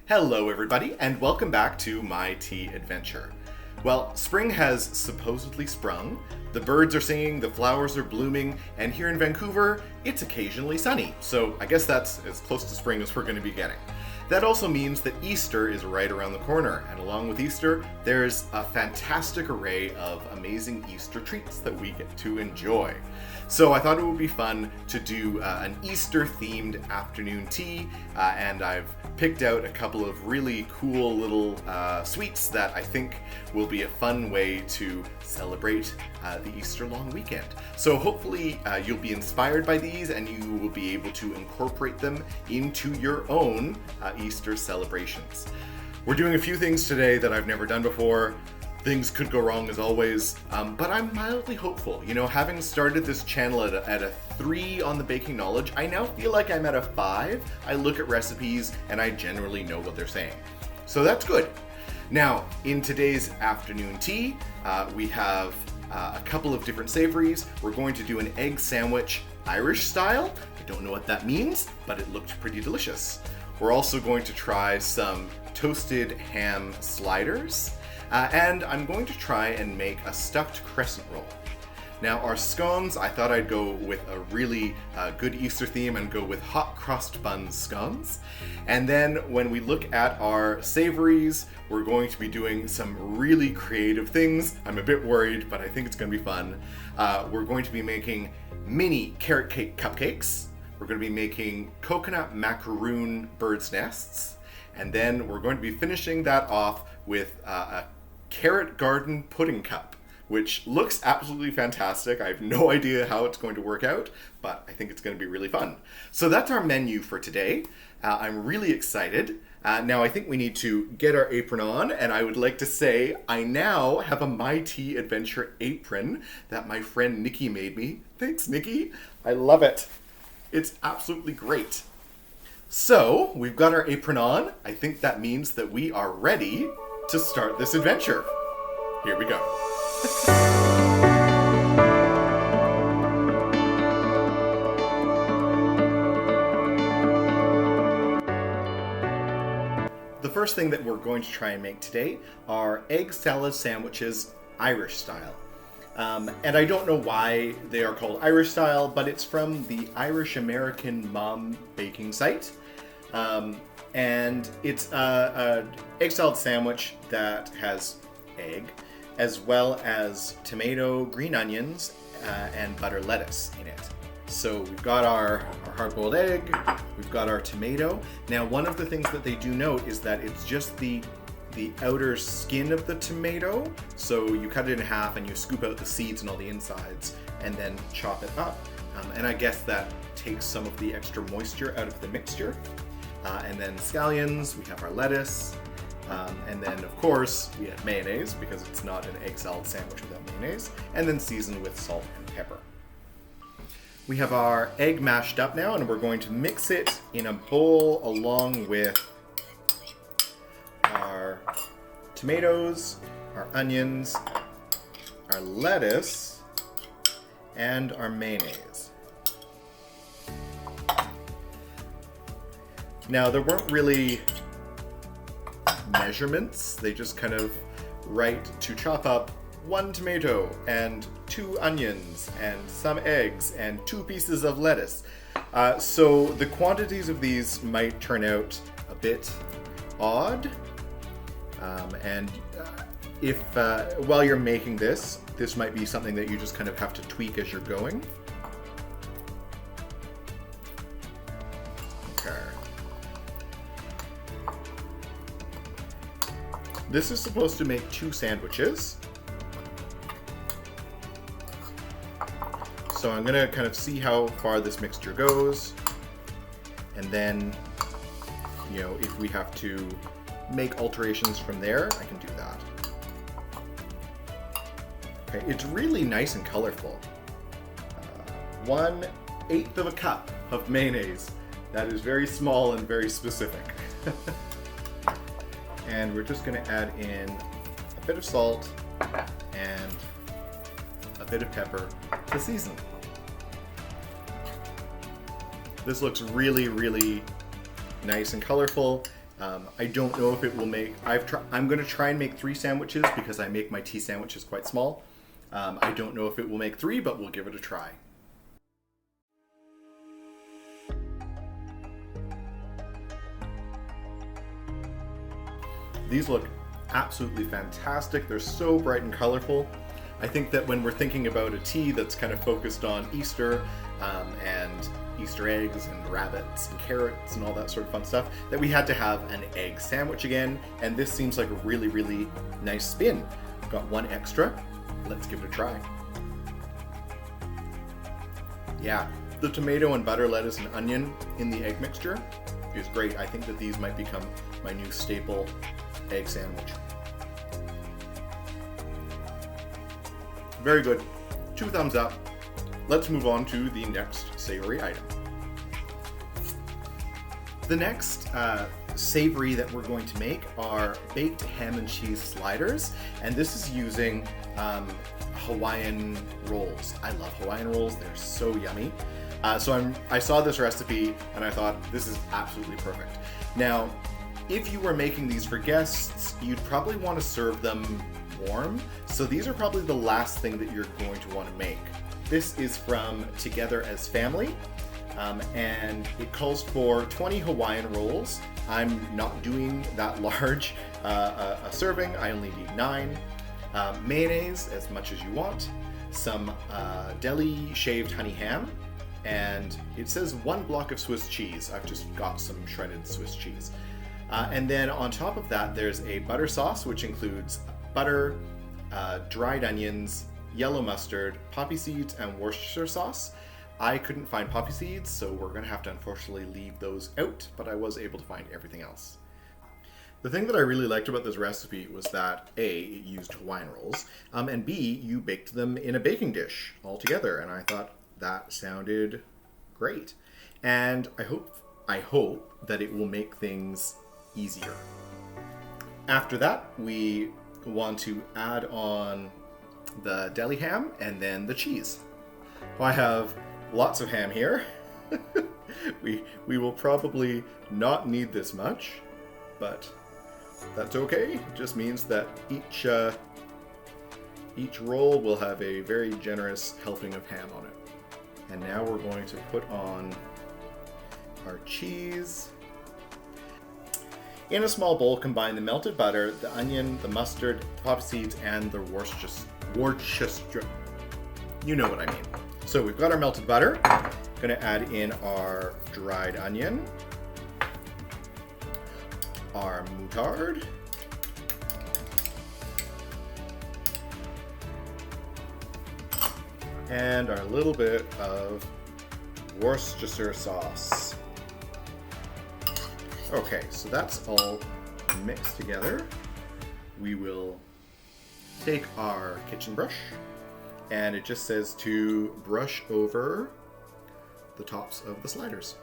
Hello everybody, and welcome back to my tea adventure. Well, spring has supposedly sprung, the birds are singing, the flowers are blooming, and here in Vancouver, it's occasionally sunny, so I guess that's as close to spring as we're going to be getting. That also means that Easter is right around the corner, and along with Easter, there's a fantastic array of amazing Easter treats that we get to enjoy. So I thought it would be fun to do an Easter-themed afternoon tea, and I've picked out a couple of really cool little sweets that I think will be a fun way to celebrate the Easter long weekend. So hopefully you'll be inspired by these and you will be able to incorporate them into your own Easter celebrations. We're doing a few things today that I've never done before. Things could go wrong as always, but I'm mildly hopeful. You know, having started this channel at a 3 on the baking knowledge, I now feel like I'm at a 5. I look at recipes and I generally know what they're saying. So that's good. Now, in today's afternoon tea, we have a couple of different savories. We're going to do an egg sandwich Irish style. I don't know what that means, but it looked pretty delicious. We're also going to try some toasted ham sliders. And I'm going to try and make a stuffed crescent roll. Now our scones, I thought I'd go with a really good Easter theme and go with hot cross bun scones. And then when we look at our savories, we're going to be doing some really creative things. I'm a bit worried, but I think it's going to be fun. We're going to be making mini carrot cake cupcakes. We're going to be making coconut macaroon bird's nests. And then we're going to be finishing that off with a carrot garden pudding cup, which looks absolutely fantastic. I have no idea how it's going to work out, but I think it's going to be really fun. So that's our menu for today. I'm really excited. Now I think we need to get our apron on, and I would like to say I now have a My Tea Adventure apron that my friend Nikki made me. Thanks, Nikki. I love it. It's absolutely great. So we've got our apron on. I think that means that we are ready to start this adventure. Here we go. The first thing that we're going to try and make today are egg salad sandwiches Irish style. And I don't know why they are called Irish style, but it's from the Irish American Mom baking site. And it's a egg salad sandwich that has egg, as well as tomato, green onions, and butter lettuce in it. So we've got our hard-boiled egg, we've got our tomato. Now, one of the things that they do note is that it's just the outer skin of the tomato. So you cut it in half and you scoop out the seeds and all the insides and then chop it up. And I guess that takes some of the extra moisture out of the mixture. And then scallions, we have our lettuce, and then of course we have mayonnaise because it's not an egg salad sandwich without mayonnaise, and then seasoned with salt and pepper. We have our egg mashed up now, and we're going to mix it in a bowl along with our tomatoes, our onions, our lettuce, and our mayonnaise. Now, there weren't really measurements. They just kind of write to chop up 1 tomato and 2 onions and some eggs and 2 pieces of lettuce. So the quantities of these might turn out a bit odd. If while you're making this might be something that you just kind of have to tweak as you're going. This is supposed to make 2 sandwiches. So I'm gonna kind of see how far this mixture goes. And then, you know, if we have to make alterations from there, I can do that. Okay, it's really nice and colorful. 1/8 of a cup of mayonnaise. That is very small and very specific. And we're just going to add in a bit of salt and a bit of pepper to season. This looks really, really nice and colorful. I don't know if it will make. I'm going to try and make 3 sandwiches because I make my tea sandwiches quite small. I don't know if it will make 3, but we'll give it a try. These look absolutely fantastic. They're so bright and colorful. I think that when we're thinking about a tea that's kind of focused on Easter and Easter eggs and rabbits and carrots and all that sort of fun stuff, that we had to have an egg sandwich again, and this seems like a really, really nice spin. I've got 1 extra. Let's give it a try. Yeah, the tomato and butter, lettuce, and onion in the egg mixture is great. I think that these might become my new staple egg sandwich. Very good. 2 thumbs up. Let's move on to the next savory item. The next savory that we're going to make are baked ham and cheese sliders, and this is using Hawaiian rolls. I love Hawaiian rolls. They're so yummy. So I saw this recipe and I thought this is absolutely perfect. Now, if you were making these for guests, you'd probably want to serve them warm. So these are probably the last thing that you're going to want to make. This is from Together as Family, and it calls for 20 Hawaiian rolls. I'm not doing that large a serving. I only need 9. Mayonnaise, as much as you want. Some deli shaved honey ham. And it says 1 block of Swiss cheese. I've just got some shredded Swiss cheese. And then on top of that, there's a butter sauce, which includes butter, dried onions, yellow mustard, poppy seeds, and Worcestershire sauce. I couldn't find poppy seeds, so we're going to have to unfortunately leave those out, but I was able to find everything else. The thing that I really liked about this recipe was that A, it used Hawaiian rolls, and B, you baked them in a baking dish all together, and I thought that sounded great. And I hope that it will make things easier. After that, we want to add on the deli ham and then the cheese. I have lots of ham here. we will probably not need this much, but that's okay. It just means that each roll will have a very generous helping of ham on it. And now we're going to put on our cheese. In a small bowl, combine the melted butter, the onion, the mustard, the poppy seeds, and the Worcestershire. You know what I mean. So we've got our melted butter. Going to add in our dried onion, our moutarde, and our little bit of Worcestershire sauce. Okay, so that's all mixed together. We will take our kitchen brush, and it just says to brush over the tops of the sliders.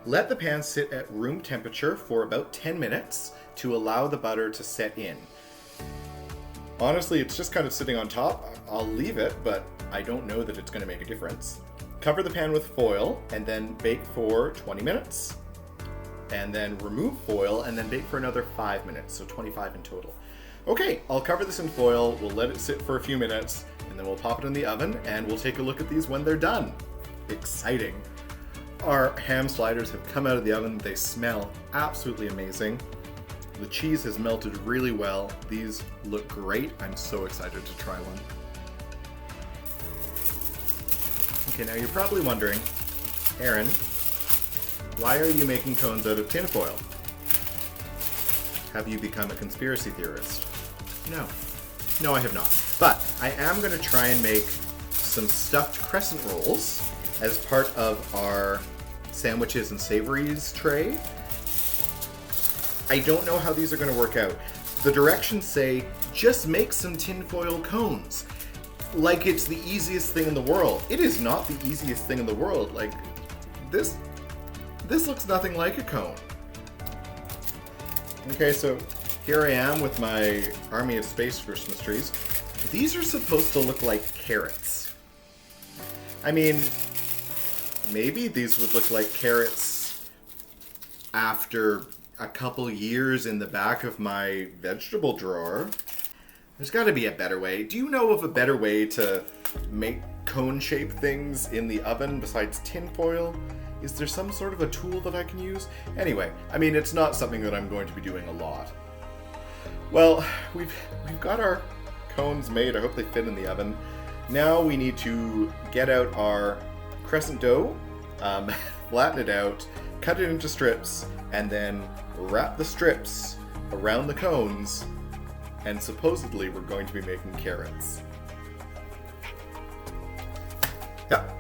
Let the pan sit at room temperature for about 10 minutes to allow the butter to set in. Honestly, it's just kind of sitting on top. I'll leave it, but I don't know that it's going to make a difference. Cover the pan with foil and then bake for 20 minutes. And then remove foil and then bake for another 5 minutes, so 25 in total. Okay, I'll cover this in foil, we'll let it sit for a few minutes, and then we'll pop it in the oven and we'll take a look at these when they're done. Exciting. Our ham sliders have come out of the oven. They smell absolutely amazing. The cheese has melted really well. These look great. I'm so excited to try one. Okay, now you're probably wondering, Aaron, why are you making cones out of tinfoil? Have you become a conspiracy theorist? No, I have not. But I am going to try and make some stuffed crescent rolls as part of our sandwiches and savories tray. I don't know how these are going to work out. The directions say, just make some tinfoil cones. Like it's the easiest thing in the world. It is not the easiest thing in the world. Like, this looks nothing like a cone. Okay, so here I am with my army of space Christmas trees. These are supposed to look like carrots. I mean, maybe these would look like carrots after a couple years in the back of my vegetable drawer. There's got to be a better way. Do you know of a better way to make cone-shaped things in the oven besides tin foil? Is there some sort of a tool that I can use? Anyway, I mean, it's not something that I'm going to be doing a lot. Well, we've got our cones made. I hope they fit in the oven. Now we need to get out our crescent dough, flatten it out, cut it into strips, and then wrap the strips around the cones. And supposedly we're going to be making carrots. Yep.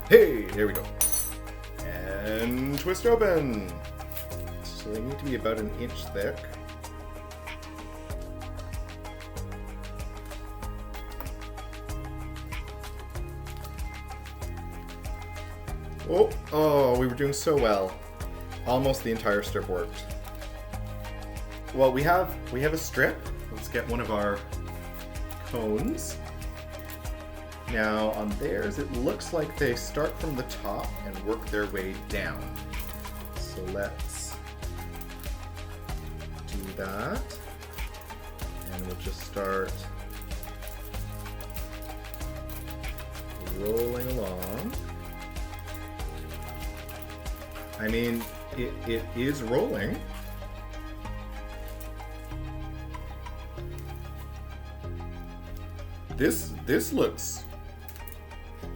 Hey, here we go. And twist open. So they need to be about an inch thick. Oh, we were doing so well. Almost the entire strip worked. Well, we have a strip. Let's get one of our cones. Now on theirs, it looks like they start from the top and work their way down. So let's do that. And we'll just start rolling along. I mean, it is rolling. This looks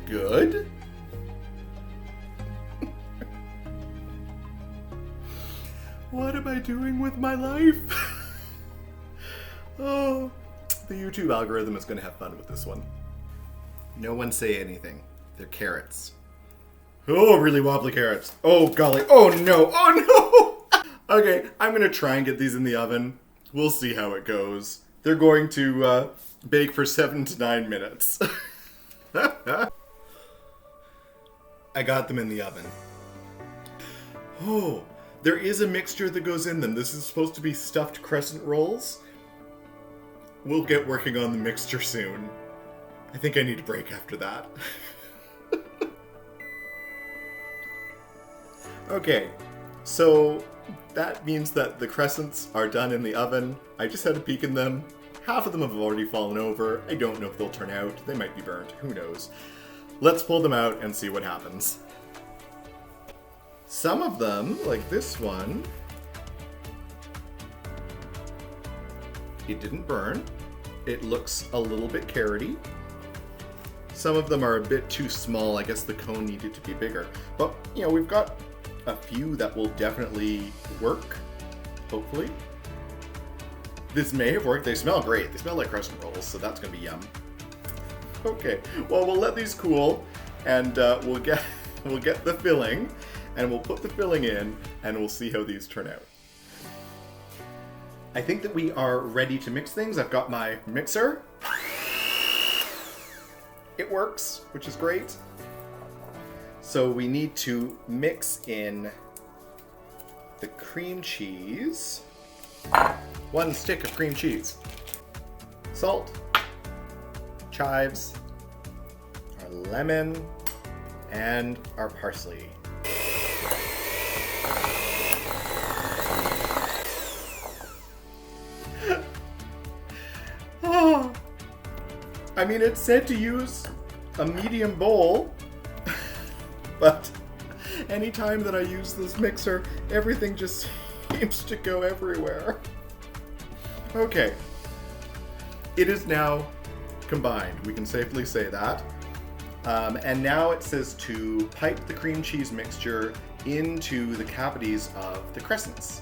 good. What am I doing with my life? Oh, the YouTube algorithm is going to have fun with this one. No one say anything. They're carrots. Oh, really wobbly carrots. Oh, golly. Oh, no. Oh, no. Okay, I'm going to try and get these in the oven. We'll see how it goes. They're going to bake for 7 to 9 minutes. I got them in the oven. Oh, there is a mixture that goes in them. This is supposed to be stuffed crescent rolls. We'll get working on the mixture soon. I think I need a break after that. Okay, so that means that the crescents are done in the oven. I just had a peek in them. Half of them have already fallen over. I don't know if they'll turn out. They might be burnt. Who knows? Let's pull them out and see what happens. Some of them, like this one, it didn't burn. It looks a little bit carroty. Some of them are a bit too small. I guess the cone needed to be bigger. But, you know, we've got a few that will definitely work, hopefully. This may have worked. They smell great. They smell like crescent rolls, so that's going to be yum. Okay, well, we'll let these cool, and we'll get the filling, and we'll put the filling in, and we'll see how these turn out. I think that we are ready to mix things. I've got my mixer. It works, which is great. So we need to mix in the cream cheese. 1 stick of cream cheese. Salt. Chives. Our lemon. And our parsley. Oh. I mean, it said to use a medium bowl. But anytime that I use this mixer, everything just seems to go everywhere. Okay. It is now combined. We can safely say that. And now it says to pipe the cream cheese mixture into the cavities of the crescents.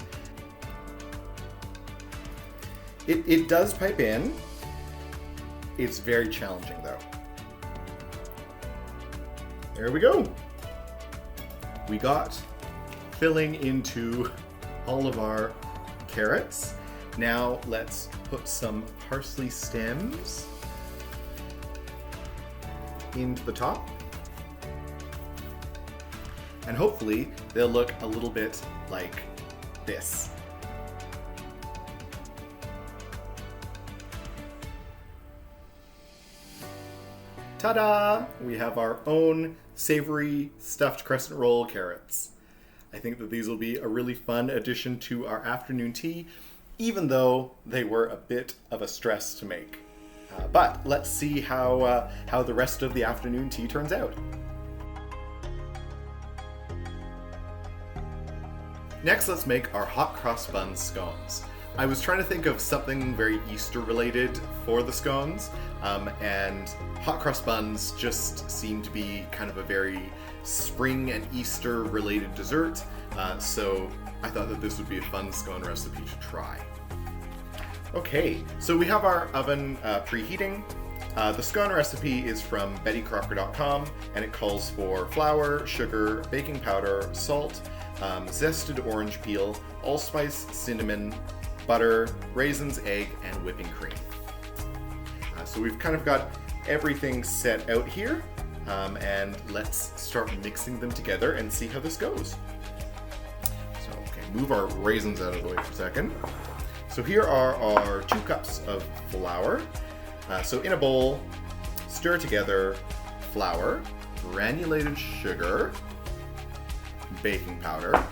It does pipe in. It's very challenging though. There we go. We got filling into all of our carrots. Now let's put some parsley stems into the top. And hopefully they'll look a little bit like this. Ta-da! We have our own savory stuffed crescent roll carrots. I think that these will be a really fun addition to our afternoon tea, even though they were a bit of a stress to make. But let's see how the rest of the afternoon tea turns out. Next, let's make our hot cross bun scones. I was trying to think of something very Easter related for the scones, and hot cross buns just seem to be kind of a very spring and Easter related dessert, so I thought that this would be a fun scone recipe to try. Okay, so we have our oven preheating. The scone recipe is from bettycrocker.com, and it calls for flour, sugar, baking powder, salt, zested orange peel, allspice, cinnamon, butter, raisins, egg, and whipping cream. So we've kind of got everything set out here, and let's start mixing them together and see how this goes. So, okay, move our raisins out of the way for a second. So here are our 2 cups of flour. So in a bowl, stir together flour, granulated sugar, baking powder,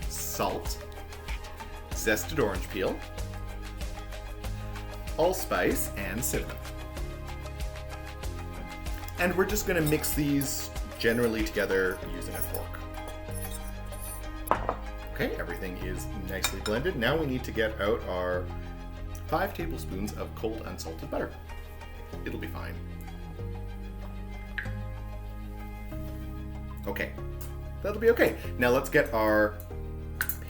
salt, zested orange peel, allspice, and cinnamon. And we're just going to mix these generally together using a fork. Okay, everything is nicely blended. Now we need to get out our 5 tablespoons of cold unsalted butter. It'll be fine. Okay, that'll be okay. Now let's get our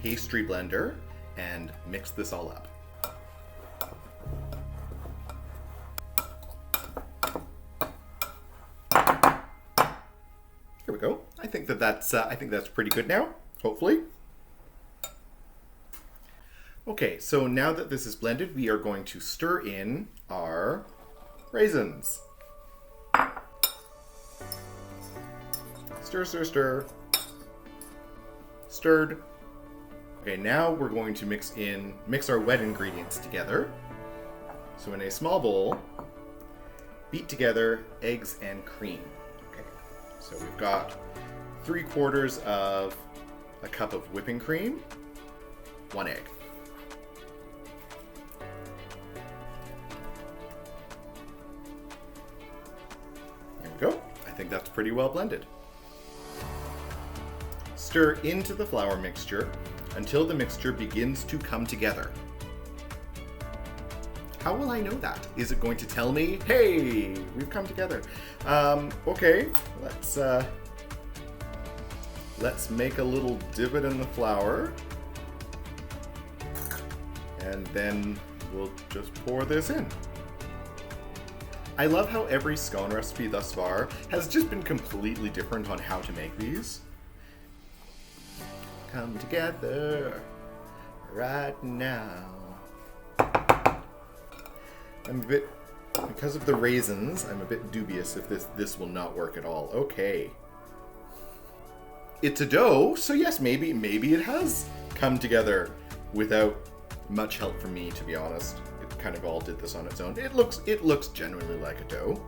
pastry blender and mix this all up. Here we go. I think that's pretty good now, hopefully. Okay, so now that this is blended, we are going to stir in our raisins. Stir, stir, stir. Stirred. Okay, now we're going to mix our wet ingredients together. So in a small bowl, beat together eggs and cream. Okay, so we've got 3/4 of a cup of whipping cream, 1 egg. There we go. I think that's pretty well blended. Stir into the flour mixture until the mixture begins to come together. How will I know that? Is it going to tell me, hey, we've come together? Okay, let's make a little divot in the flour, and then we'll just pour this in. I love how every scone recipe thus far has just been completely different on how to make these. Come together right now. Because of the raisins, I'm a bit dubious if this will not work at all. Okay. It's a dough, so yes, maybe it has come together without much help from me, to be honest. It kind of all did this on its own. It looks genuinely like a dough.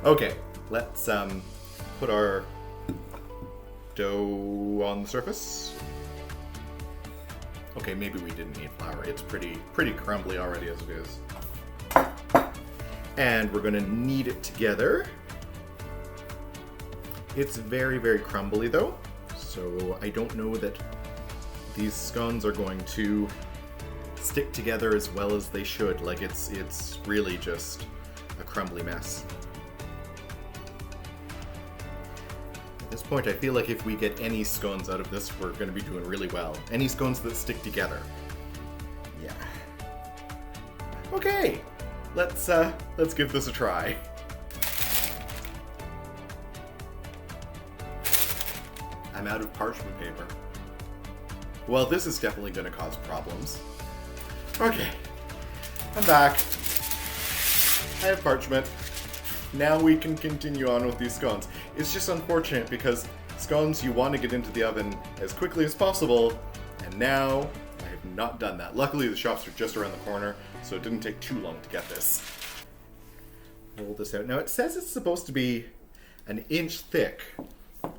Okay, let's put our dough on the surface. Okay, maybe we didn't need flour. It's pretty crumbly already as it is. And we're gonna knead it together. It's very, very crumbly though, so I don't know that these scones are going to stick together as well as they should. Like it's really just a crumbly mess. At this point, I feel like if we get any scones out of this, we're going to be doing really well. Any scones that stick together. Yeah. Okay, let's give this a try. I'm out of parchment paper. Well, this is definitely going to cause problems. Okay, I'm back. I have parchment. Now we can continue on with these scones. It's just unfortunate because scones you want to get into the oven as quickly as possible, and now I have not done that. Luckily the shops are just around the corner, so it didn't take too long to get this. Roll this out. Now it says it's supposed to be an inch thick,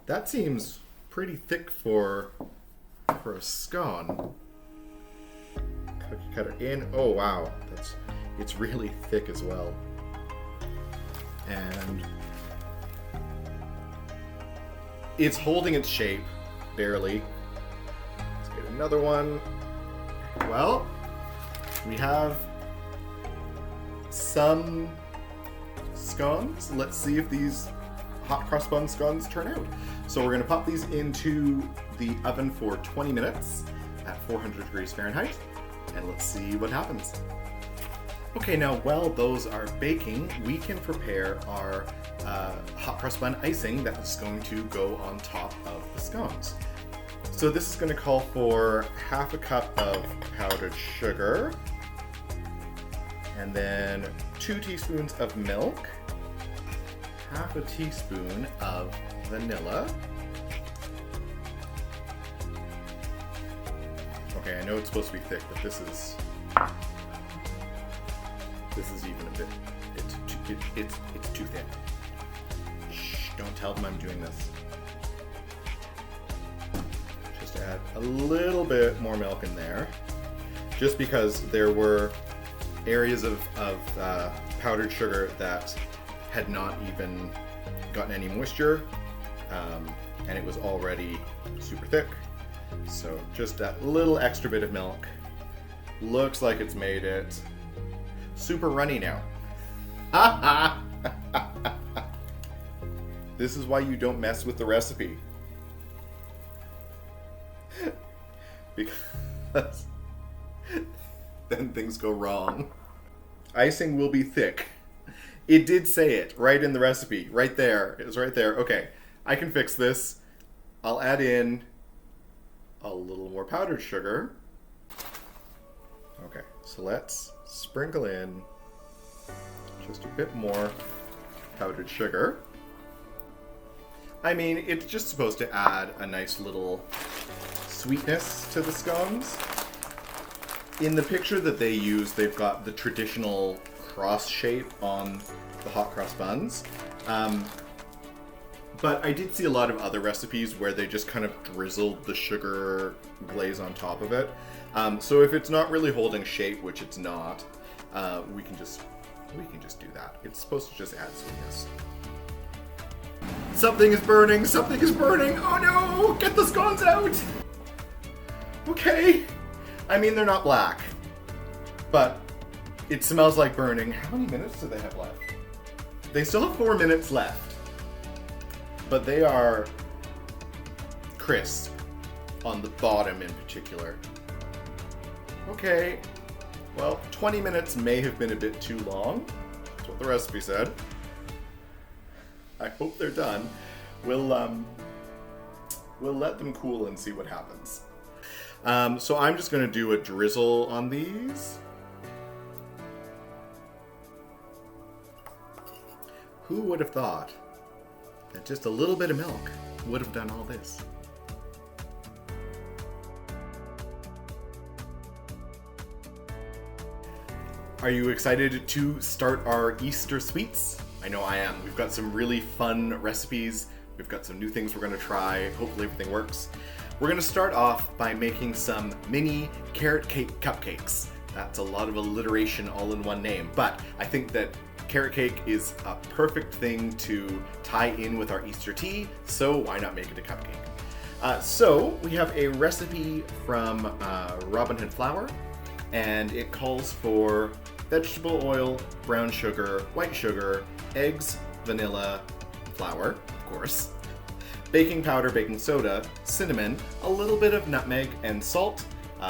That seems pretty thick for a scone. Cookie cutter in. Oh wow, it's really thick as well. And it's holding its shape, barely. Let's get another one. Well, we have some scones. Let's see if these hot cross bun scones turn out. So we're gonna pop these into the oven for 20 minutes at 400 degrees Fahrenheit, and let's see what happens. Okay, now while those are baking, we can prepare our hot cross bun icing that is going to go on top of the scones. So this is going to call for half a cup of powdered sugar, and then 2 teaspoons of milk, half a teaspoon of vanilla. Okay, I know it's supposed to be thick, but this is even a bit, it's too thin. Shh, don't tell them I'm doing this. Just add a little bit more milk in there, just because there were areas of powdered sugar that had not even gotten any moisture, and it was already super thick. So just that little extra bit of milk. Looks like it's made it super runny now. This is why you don't mess with the recipe. Because then things go wrong. Icing will be thick. It did say it right in the recipe. Right there. It was right there. Okay, I can fix this. I'll add in a little more powdered sugar. Okay, so let's sprinkle in just a bit more powdered sugar. I mean, it's just supposed to add a nice little sweetness to the scones. In the picture that they use, they've got the traditional cross shape on the hot cross buns. But I did see a lot of other recipes where they just kind of drizzled the sugar glaze on top of it. So if it's not really holding shape, which it's not, we can just do that. It's supposed to just add sweetness. Something is burning! Something is burning! Oh no! Get the scones out! Okay. I mean, they're not black, but it smells like burning. How many minutes do they have left? They still have 4 minutes left, but they are crisp on the bottom in particular. Okay, well, 20 minutes may have been a bit too long. That's what the recipe said. I hope they're done. We'll let them cool and see what happens. So I'm just going to do a drizzle on these. Who would have thought that just a little bit of milk would have done all this? Are you excited to start our Easter sweets? I know I am. We've got some really fun recipes. We've got some new things we're going to try. Hopefully everything works. We're going to start off by making some mini carrot cake cupcakes. That's a lot of alliteration all in one name, but I think that carrot cake is a perfect thing to tie in with our Easter tea, so why not make it a cupcake? So we have a recipe from Robin Hood Flour, and it calls for vegetable oil, brown sugar, white sugar, eggs, vanilla, flour, of course, baking powder, baking soda, cinnamon, a little bit of nutmeg and salt,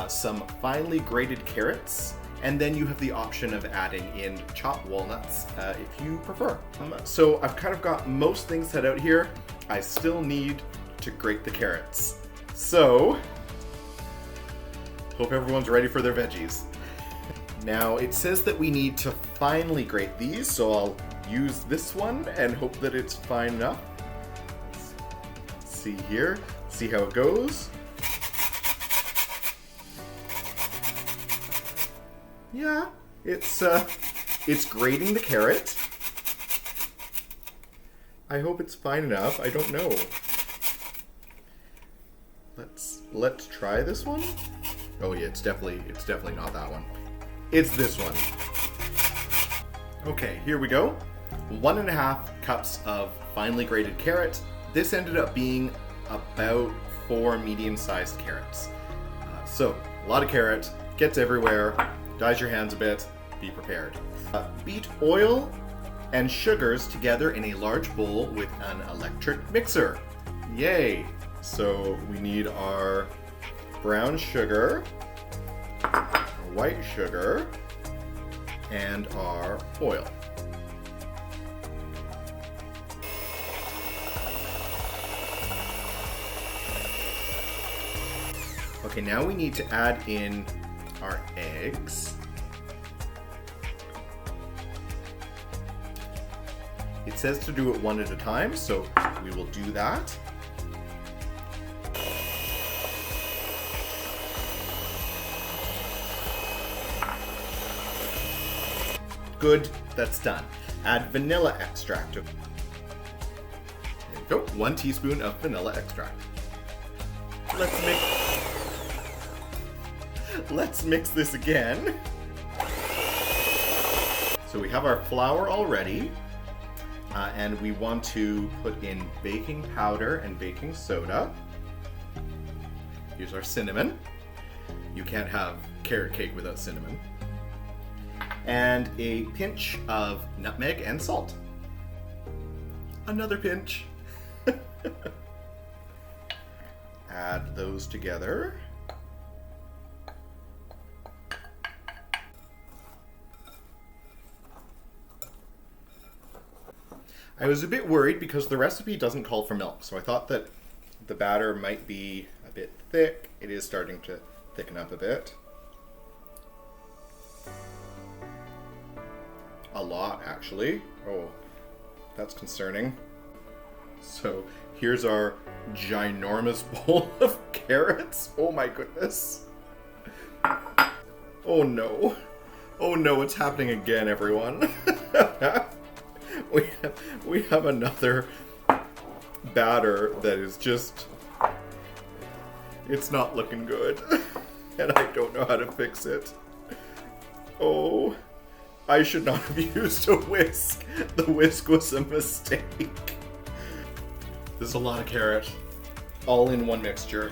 some finely grated carrots, and then you have the option of adding in chopped walnuts if you prefer. So I've kind of got most things set out here. I still need to grate the carrots. So, hope everyone's ready for their veggies. Now it says that we need to finely grate these, so I'll use this one and hope that it's fine enough. Let's see here, see how it goes. Yeah, it's grating the carrot. I hope it's fine enough. I don't know. Let's try this one. Oh yeah, it's definitely not that one. It's this one. Okay, here we go. 1.5 cups of finely grated carrot. This ended up being about 4 medium-sized carrots. So, a lot of carrot, gets everywhere, dyes your hands a bit, be prepared. Beat oil and sugars together in a large bowl with an electric mixer. Yay! So we need our brown sugar, our white sugar, and our oil. Okay, now we need to add in our eggs. It says to do it one at a time, so we will do that. Good, that's done. Add vanilla extract. There you go, 1 teaspoon of vanilla extract. Let's mix this again. So we have our flour already, and we want to put in baking powder and baking soda. Here's our cinnamon. You can't have carrot cake without cinnamon. And a pinch of nutmeg and salt. Another pinch. Add those together. I was a bit worried because the recipe doesn't call for milk, so I thought that the batter might be a bit thick. It is starting to thicken up a bit. A lot, actually. Oh, that's concerning. So here's our ginormous bowl of carrots. Oh my goodness. Oh no. Oh no, it's happening again, everyone. We have another batter that is just... It's not looking good. And I don't know how to fix it. Oh... I should not have used a whisk. The whisk was a mistake. There's a lot of carrot, all in one mixture.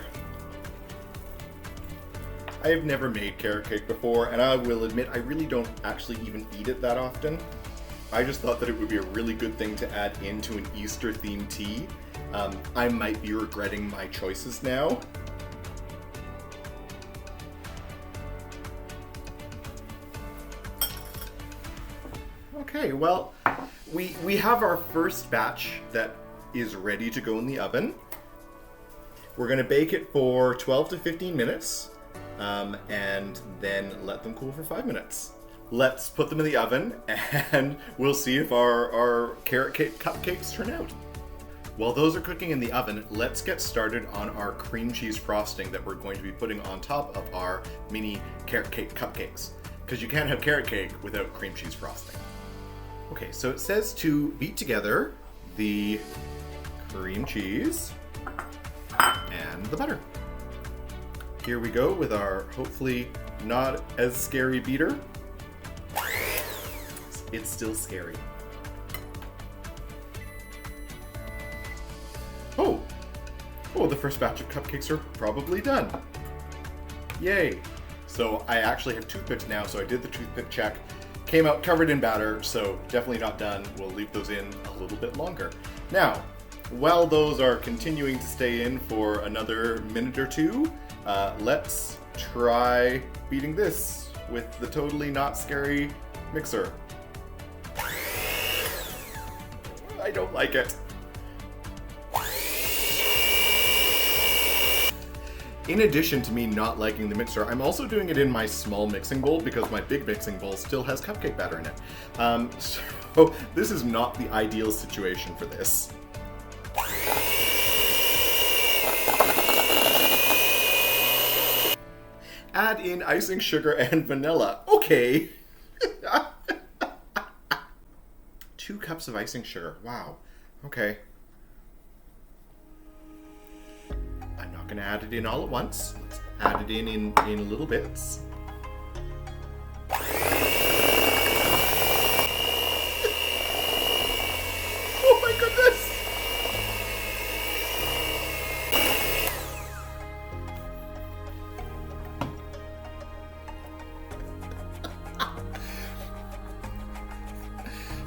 I have never made carrot cake before, and I will admit I really don't actually even eat it that often. I just thought that it would be a really good thing to add into an Easter-themed tea. I might be regretting my choices now. Okay, well, we have our first batch that is ready to go in the oven. We're going to bake it for 12 to 15 minutes, and then let them cool for 5 minutes. Let's put them in the oven, and we'll see if our carrot cake cupcakes turn out. While those are cooking in the oven, let's get started on our cream cheese frosting that we're going to be putting on top of our mini carrot cake cupcakes. Because you can't have carrot cake without cream cheese frosting. Okay, so it says to beat together the cream cheese and the butter. Here we go with our hopefully not as scary beater. It's still scary. Oh, the first batch of cupcakes are probably done. Yay. So I actually have toothpicks now, so I did the toothpick check. Came out covered in batter, so definitely not done. We'll leave those in a little bit longer. Now, while those are continuing to stay in for another minute or two, let's try beating this with the totally not scary mixer. I don't like it. In addition to me not liking the mixer, I'm also doing it in my small mixing bowl because my big mixing bowl still has cupcake batter in it. So this is not the ideal situation for this. Add in icing sugar and vanilla. Okay. 2 cups of icing sugar. Wow. Okay. I'm not gonna add it in all at once. Let's add it in little bits. Oh my goodness!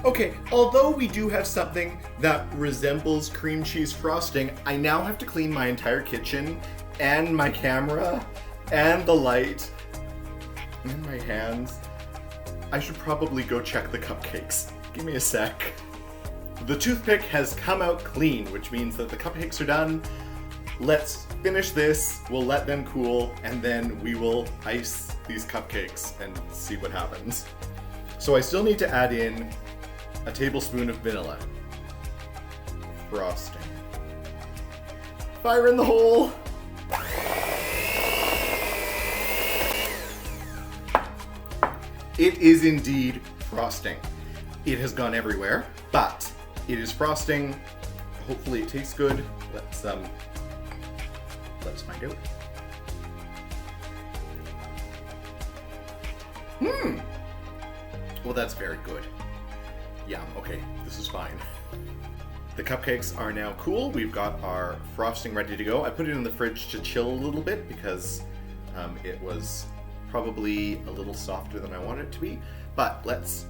Okay, although we do have something that resembles cream cheese frosting, I now have to clean my entire kitchen and my camera and the light and my hands. I should probably go check the cupcakes. Give me a sec. The toothpick has come out clean, which means that the cupcakes are done. Let's finish this, we'll let them cool, and then we will ice these cupcakes and see what happens. So I still need to add in a tablespoon of vanilla. Frosting. Fire in the hole! It is indeed frosting. It has gone everywhere, but it is frosting. Hopefully it tastes good. Let's find out. Well, that's very good. Yeah, okay, this is fine. The cupcakes are now cool. We've got our frosting ready to go. I put it in the fridge to chill a little bit because it was probably a little softer than I wanted it to be. But let's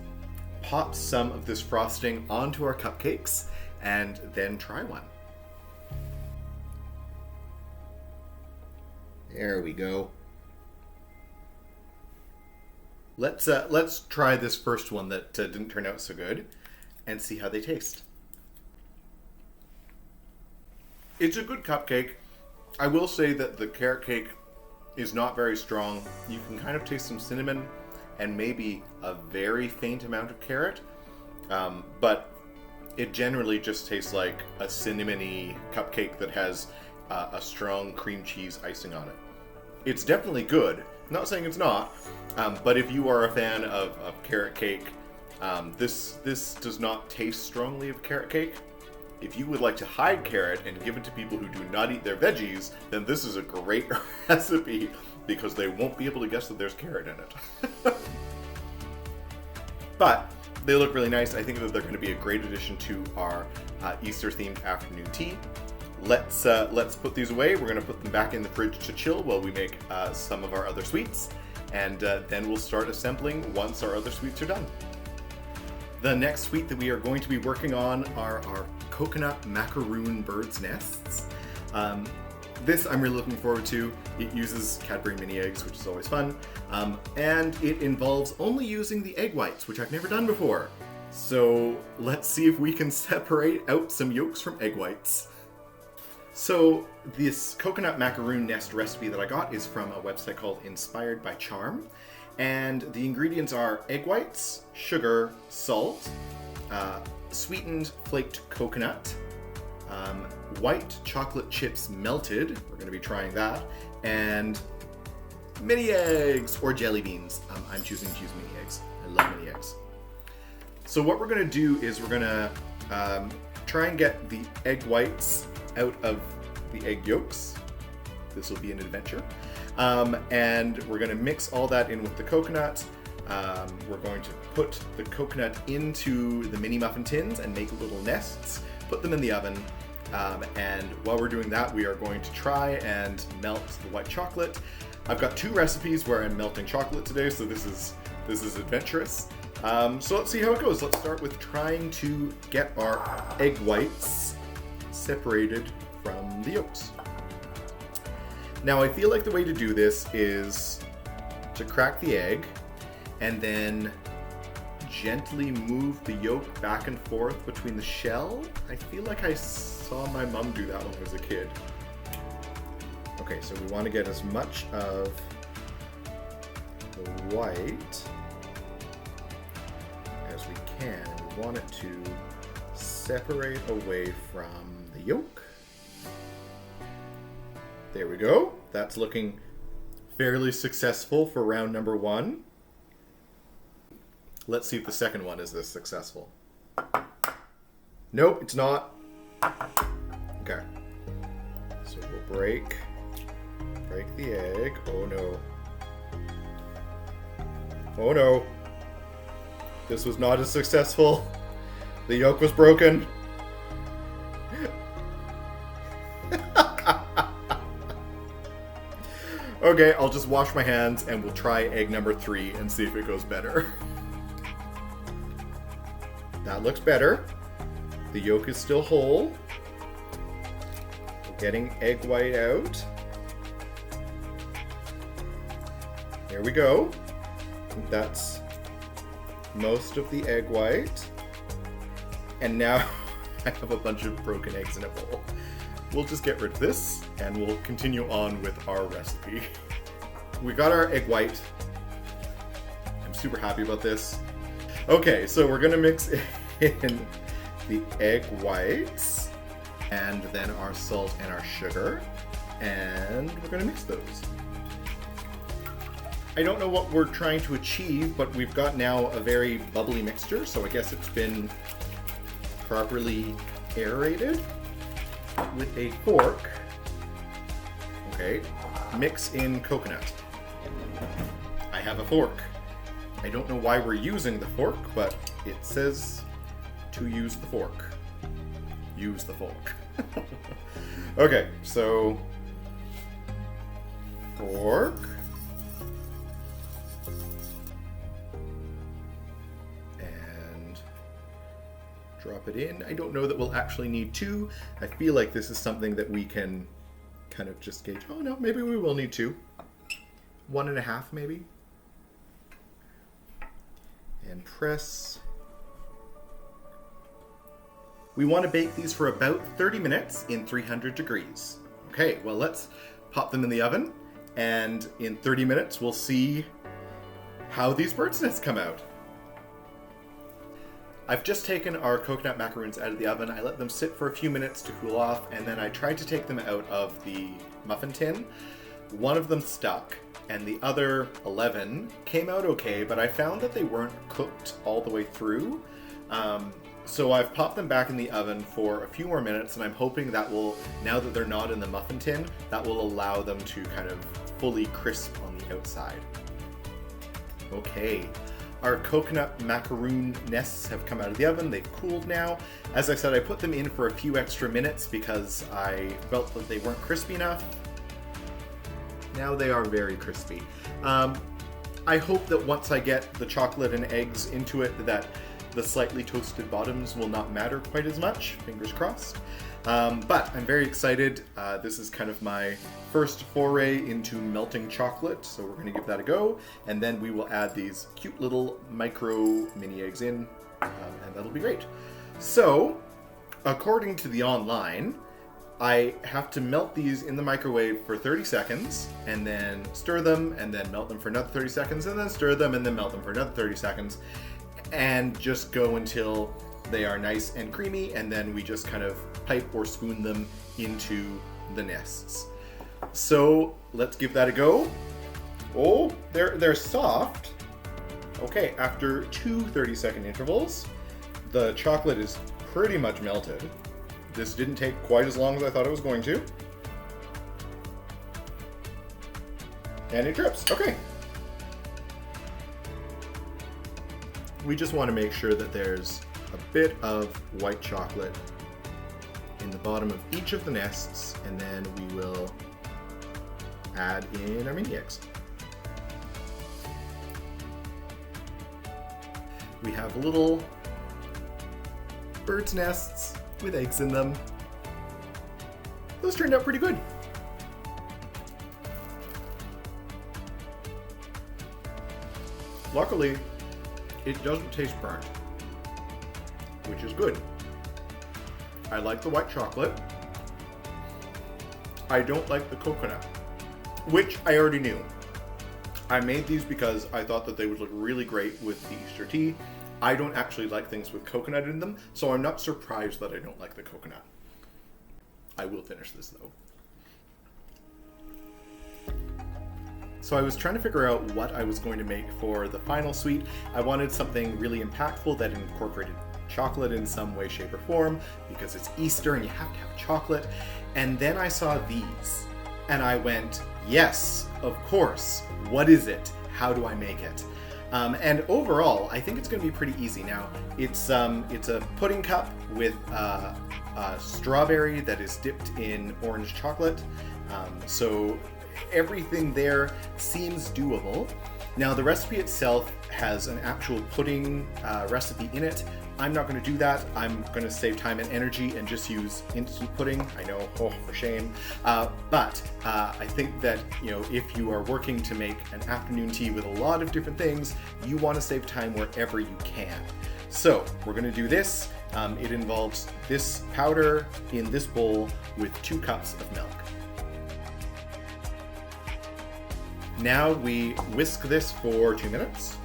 pop some of this frosting onto our cupcakes and then try one. There we go. Let's try this first one that didn't turn out so good and see how they taste. It's a good cupcake. I will say that the carrot cake is not very strong. You can kind of taste some cinnamon and maybe a very faint amount of carrot, but it generally just tastes like a cinnamony cupcake that has a strong cream cheese icing on it. It's definitely good. I'm not saying it's not, but if you are a fan of carrot cake, this does not taste strongly of carrot cake. If you would like to hide carrot and give it to people who do not eat their veggies, then this is a great recipe because they won't be able to guess that there's carrot in it. But they look really nice. I think that they're going to be a great addition to our Easter-themed afternoon tea. Let's put these away. We're going to put them back in the fridge to chill while we make some of our other sweets, and then we'll start assembling once our other sweets are done. The next sweet that we are going to be working on are our coconut macaroon bird's nests. This I'm really looking forward to. It uses Cadbury mini eggs, which is always fun, and it involves only using the egg whites, which I've never done before. So let's see if we can separate out some yolks from egg whites. So this coconut macaroon nest recipe that I got is from a website called Inspired by Charm, and the ingredients are egg whites, sugar, salt, sweetened flaked coconut, white chocolate chips melted, we're going to be trying that, and mini eggs or jelly beans. I'm choosing to use mini eggs. I love mini eggs. So what we're going to do is we're going to try and get the egg whites out of the egg yolks. This will be an adventure. And we're going to mix all that in with the coconut. We're going to put the coconut into the mini muffin tins and make little nests, put them in the oven, and while we're doing that, we are going to try and melt the white chocolate. I've got two recipes where I'm melting chocolate today, so this is adventurous. So let's see how it goes. Let's start with trying to get our egg whites separated from the yolks. Now I feel like the way to do this is to crack the egg and then gently move the yolk back and forth between the shell. I feel like I saw my mom do that when I was a kid. Okay, so we want to get as much of the white as we can. We want it to separate away from the yolk. There we go. That's looking fairly successful for round number one. Let's see if the second one is this successful. Nope, it's not. Okay. So we'll break Break the egg. Oh no. Oh no. This was not as successful. The yolk was broken. Okay, I'll just wash my hands and we'll try egg number 3 and see if it goes better. That looks better. The yolk is still whole. We're getting egg white out. There we go. That's most of the egg white. And now I have a bunch of broken eggs in a bowl. We'll just get rid of this and we'll continue on with our recipe. We got our egg white. I'm super happy about this. Okay, so we're gonna mix in the egg whites and then our salt and our sugar, and we're gonna mix those. I don't know what we're trying to achieve, but we've got now a very bubbly mixture, so I guess it's been properly aerated. With a fork, okay, mix in coconut. I have a fork. I don't know why we're using the fork, but it says to use the fork. Use the fork. Okay, so fork. And drop it in. I don't know that we'll actually need 2. I feel like this is something that we can kind of just gauge. Oh no, maybe we will need 2. 1.5 maybe. And press. We want to bake these for about 30 minutes in 300 degrees. Okay, well let's pop them in the oven, and in 30 minutes we'll see how these bird's nests come out. I've just taken our coconut macaroons out of the oven. I let them sit for a few minutes to cool off, and then I tried to take them out of the muffin tin. One of them stuck, and the other 11 came out okay, but I found that they weren't cooked all the way through. So I've popped them back in the oven for a few more minutes, and I'm hoping that will, now that they're not in the muffin tin, that will allow them to kind of fully crisp on the outside. Okay. Our coconut macaroon nests have come out of the oven. They've cooled now. As I said, I put them in for a few extra minutes because I felt that they weren't crispy enough. Now they are very crispy. I hope that once I get the chocolate and eggs into it, that the slightly toasted bottoms will not matter quite as much. Fingers crossed. But I'm very excited. This is kind of my first foray into melting chocolate, so we're going to give that a go. And then we will add these cute little micro mini eggs in, and that'll be great. So, according to the online, I have to melt these in the microwave for 30 seconds, and then stir them, and then melt them for another 30 seconds, and then stir them, and then melt them for another 30 seconds, and just go until they are nice and creamy, and then we just kind of pipe or spoon them into the nests. So let's give that a go. Oh, they're soft. Okay, after 2 30-second intervals, the chocolate is pretty much melted. This didn't take quite as long as I thought it was going to. And it drips. Okay. We just want to make sure that there's a bit of white chocolate in the bottom of each of the nests, and then we will add in our mini eggs. We have little bird's nests with eggs in them. Those turned out pretty good. Luckily, it doesn't taste burnt, which is good. I like the white chocolate. I don't like the coconut, which I already knew. I made these because I thought that they would look really great with the Easter tea. I don't actually like things with coconut in them, so I'm not surprised that I don't like the coconut. I will finish this though. So I was trying to figure out what I was going to make for the final sweet. I wanted something really impactful that incorporated chocolate in some way, shape, or form, because it's Easter and you have to have chocolate. And then I saw these, and I went, Yes, of course. What is it? How do I make it? And overall, I think it's going to be pretty easy. Now, it's a pudding cup with a strawberry that is dipped in orange chocolate. So everything there seems doable. Now, the recipe itself has an actual pudding recipe in it. I'm not going to do that. I'm going to save time and energy and just use instant pudding. I know, oh, for shame. But I think that, if you are working to make an afternoon tea with a lot of different things, you want to save time wherever you can. So we're going to do this. It involves this powder in this bowl with 2 cups of milk. Now we whisk this for 2 minutes,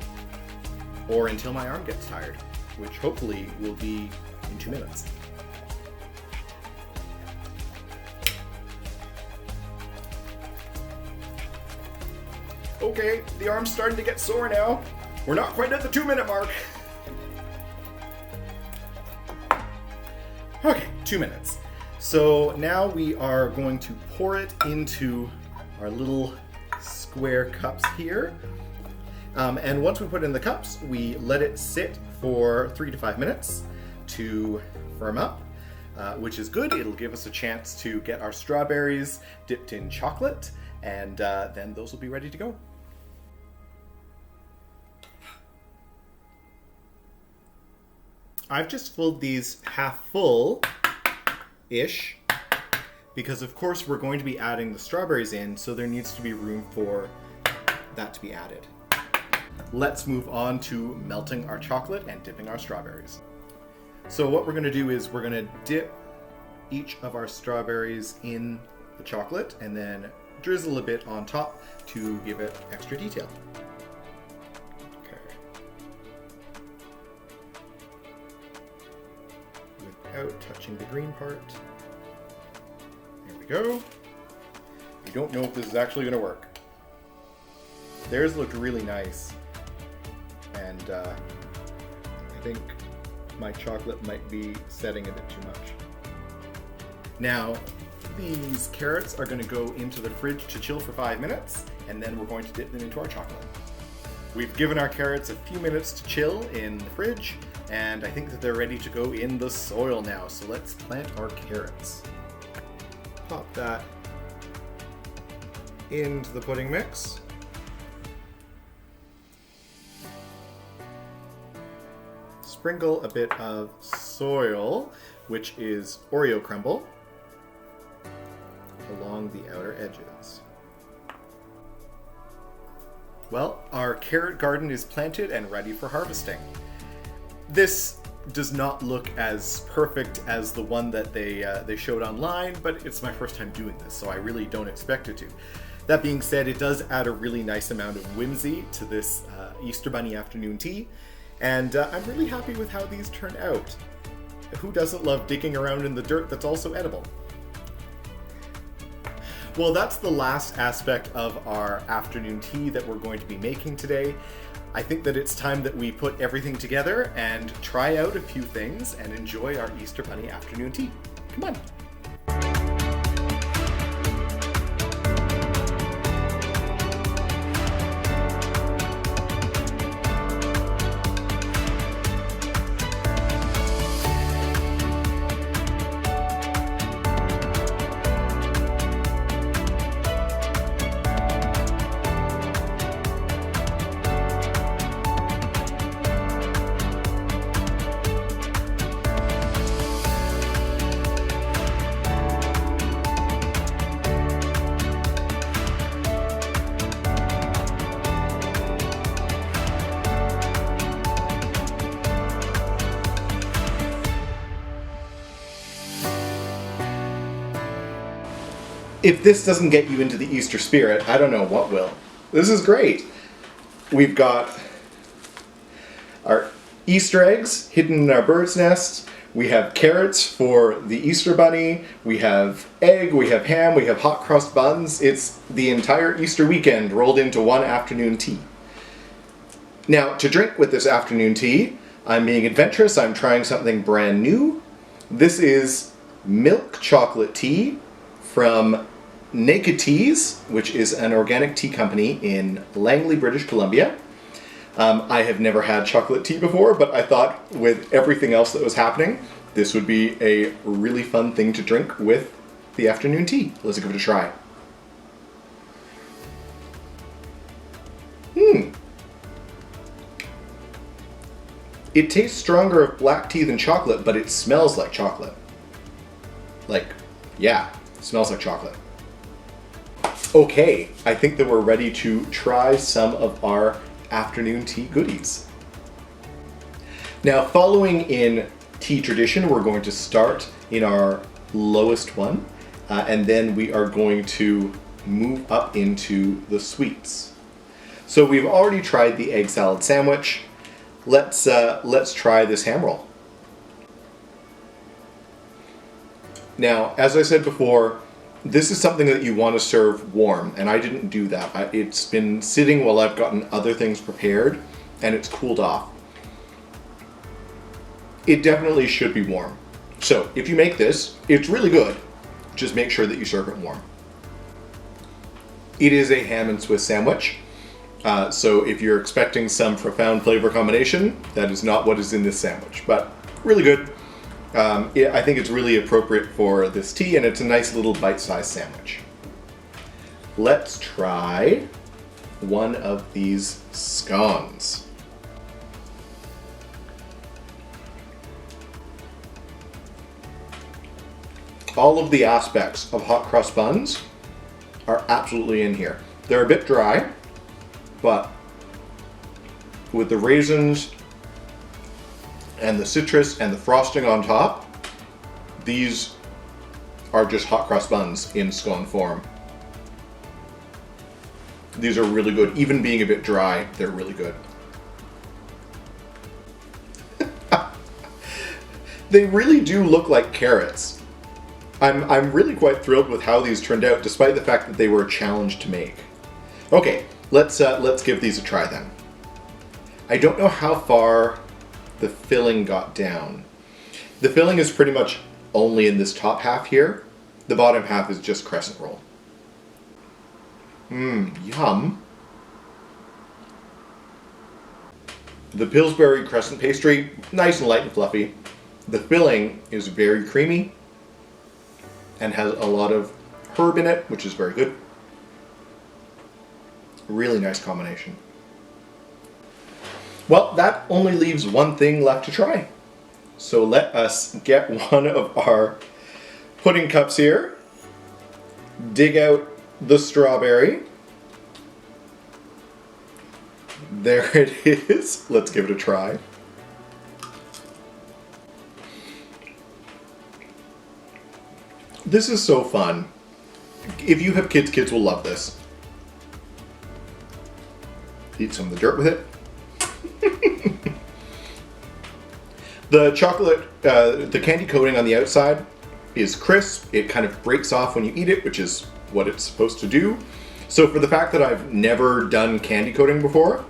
or until my arm gets tired, which hopefully will be in 2 minutes. Okay, the arm's starting to get sore now. We're not quite at the 2-minute mark. Okay, 2 minutes. So now we are going to pour it into our little square cups here. And once we put it in the cups, we let it sit for 3 to 5 minutes to firm up, which is good. It'll give us a chance to get our strawberries dipped in chocolate, and then those will be ready to go. I've just filled these half full-ish, because of course we're going to be adding the strawberries in, so there needs to be room for that to be added. Let's move on to melting our chocolate and dipping our strawberries. So what we're going to do is we're going to dip each of our strawberries in the chocolate and then drizzle a bit on top to give it extra detail. Okay. Without touching the green part. There we go. You don't know if this is actually going to work. Theirs looked really nice. And I think my chocolate might be setting a bit too much. Now, these carrots are going to go into the fridge to chill for 5 minutes, and then we're going to dip them into our chocolate. We've given our carrots a few minutes to chill in the fridge, and I think that they're ready to go in the soil now. So let's plant our carrots. Pop that into the pudding mix. Sprinkle a bit of soil, which is Oreo crumble, along the outer edges. Well, our carrot garden is planted and ready for harvesting. This does not look as perfect as the one that they showed online, but it's my first time doing this, so I really don't expect it to. That being said, it does add a really nice amount of whimsy to this Easter Bunny afternoon tea, and I'm really happy with how these turn out. Who doesn't love digging around in the dirt that's also edible? Well, that's the last aspect of our afternoon tea that we're going to be making today. I think that it's time that we put everything together and try out a few things and enjoy our Easter Bunny afternoon tea. Come on. If this doesn't get you into the Easter spirit, I don't know what will. This is great. We've got our Easter eggs hidden in our bird's nest. We have carrots for the Easter Bunny. We have egg, we have ham, we have hot cross buns. It's the entire Easter weekend rolled into one afternoon tea. Now, to drink with this afternoon tea, I'm being adventurous. I'm trying something brand new. This is milk chocolate tea from Naked Teas, which is an organic tea company in Langley, British Columbia. I have never had chocolate tea before, but I thought with everything else that was happening, this would be a really fun thing to drink with the afternoon tea. Let's give it a try. It tastes stronger of black tea than chocolate, but it smells like chocolate. Like, yeah, it smells like chocolate. Okay, I think that we're ready to try some of our afternoon tea goodies. Now, following in tea tradition, we're going to start in our lowest one, and then we are going to move up into the sweets. So we've already tried the egg salad sandwich. Let's try this ham roll. Now, as I said before, this is something that you want to serve warm, and I didn't do that. It's been sitting while I've gotten other things prepared, and it's cooled off. It definitely should be warm. So if you make this, it's really good. Just make sure that you serve it warm. It is a ham and Swiss sandwich. So if you're expecting some profound flavor combination, that is not what is in this sandwich, but really good. I think it's really appropriate for this tea, and it's a nice little bite-sized sandwich. Let's try one of these scones. All of the aspects of hot cross buns are absolutely in here. They're a bit dry, but with the raisins and the citrus and the frosting on top, these are just hot cross buns in scone form. These are really good. Even being a bit dry, they're really good. They really do look like carrots. I'm really quite thrilled with how these turned out, despite the fact that they were a challenge to make. Okay, let's give these a try then. I don't know how far the filling got down. The filling is pretty much only in this top half here. The bottom half is just crescent roll. Yum. The Pillsbury crescent pastry, nice and light and fluffy. The filling is very creamy and has a lot of herb in it, which is very good. Really nice combination. Well, that only leaves one thing left to try. So let us get one of our pudding cups here, dig out the strawberry. There it is. Let's give it a try. This is so fun. If you have kids, kids will love this. Eat some of the dirt with it. The chocolate, the candy coating on the outside is crisp. It kind of breaks off when you eat it, which is what it's supposed to do. So for the fact that I've never done candy coating before,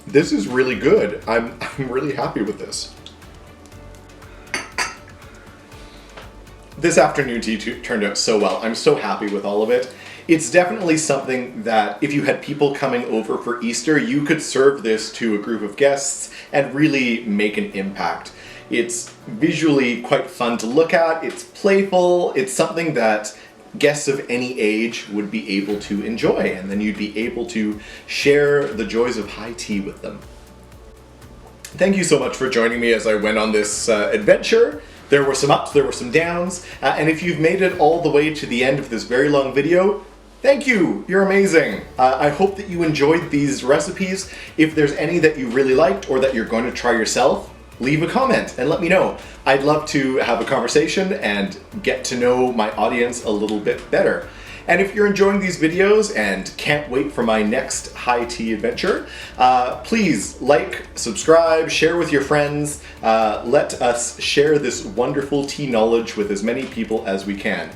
this is really good. I'm really happy with this. This afternoon tea turned out so well. I'm so happy with all of it. It's definitely something that if you had people coming over for Easter, you could serve this to a group of guests and really make an impact. It's visually quite fun to look at, it's playful, it's something that guests of any age would be able to enjoy, and then you'd be able to share the joys of high tea with them. Thank you so much for joining me as I went on this adventure. There were some ups, there were some downs, and if you've made it all the way to the end of this very long video, thank you! You're amazing! I hope that you enjoyed these recipes. If there's any that you really liked or that you're going to try yourself, leave a comment and let me know. I'd love to have a conversation and get to know my audience a little bit better. And if you're enjoying these videos and can't wait for my next high tea adventure, please like, subscribe, share with your friends. Let us share this wonderful tea knowledge with as many people as we can.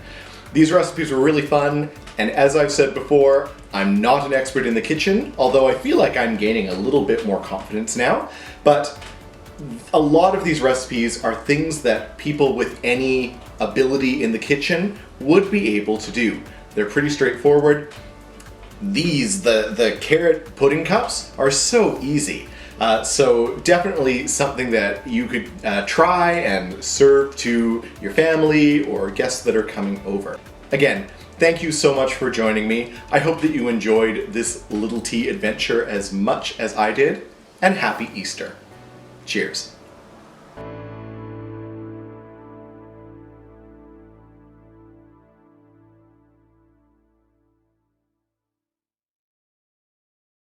These recipes were really fun, and as I've said before, I'm not an expert in the kitchen, although I feel like I'm gaining a little bit more confidence now. But a lot of these recipes are things that people with any ability in the kitchen would be able to do. They're pretty straightforward. These, the carrot pudding cups, are so easy. So definitely something that you could try and serve to your family or guests that are coming over. Again, thank you so much for joining me. I hope that you enjoyed this little tea adventure as much as I did, and happy Easter. Cheers.